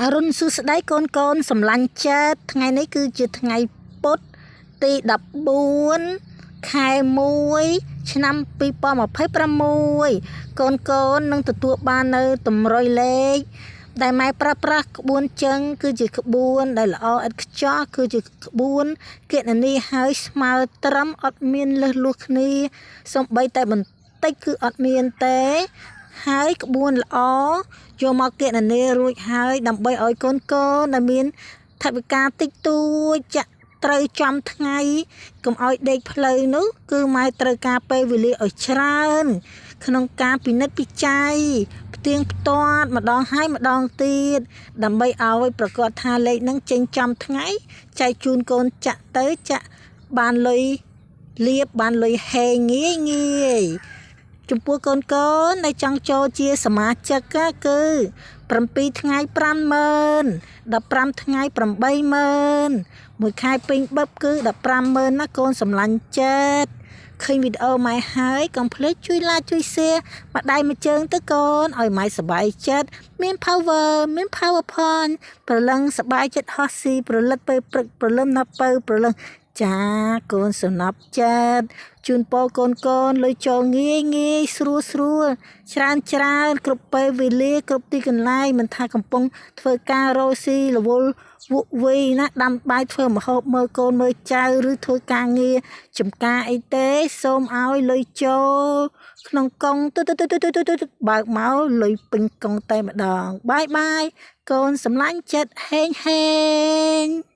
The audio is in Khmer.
អរុនសួស្តីកូនកូនសម្លាញ់ចិត្តថ្ងៃនេះគឺជាថ្ងៃពុធទី14ខែ1ឆ្នាំ2026កូនកូននឹងទទួលបាននៅតម្រុយលេខដែលម៉ែប្រាស់ក្បួនចឹងគឺជាក្បួនដែលល្អឥតខ្ចោះគឺជាក្បួនគណនាហើយស្មើត្រឹមអត់មានលើសលួសគ្នាសំបីតែបន្តិចគឺអត់មានទេហើយក្បួនល្អយកមកគណនារួចហើយដើម្បីឲ្យកូនកូនដែលមានថវិកាតិចតួចចាក់ត្រូវចំថ្ងៃកុំឲ្យដេកផ្លូវនោះគឺម៉ែត្រូវការពេលវេលាឲ្យច្រើនក្នុងការពិនិត្យពិច័យផ្ទៀងផ្ទាត់ម្ដងហើយម្ដងទៀតដើម្បីឲ្យប្រកាសថាលេខនឹងចេញចំថ្ងៃចែកជូនកូនចាក់ទៅចាក់បានលុយលៀបបានលុយហេងាយងាយចំពោះកូនកូនដែលចង់ចូលជាសមាជិកគឺ7ថ្ងៃ50000 15ថ្ងៃ80000មួយខែពេញបឹបគឺ150,000ណាកូនសម្លាញ់ចិត្តឃើញវីដេអូម៉ែហើយកុំភ្លេចជួយ like ជួយ share មកដៃមួយជើងទៅកូនឲ្យម៉ែសប្បាយចិត្តមាន power មាន power point ប្រឡឹងសប្បាយចិត្តហោះស៊ីប្រលិតពេលព្រឹកប្រលឹមណាពៅប្រលឹងចាកូនសំណប់ចិត្តជូនពរកូនកូនលុយចូលងាយងាយស្រួលច្រើនគ្រប់ពេលវេលាគ្រប់ទីកន្លែងមិនថាកំពុងធ្វើការរកស៊ីរវល់វក់វៃណាដាំបាយធ្វើម្ហូបមើលកូនមើលចៅឬធ្វើការងារចំការអីទេសូមឲ្យលុយចូលក្នុងកង់ទៅបើកមកលុយពេញកង់តែម្ដងបាយកូនសម្លាញ់ចិត្តហេង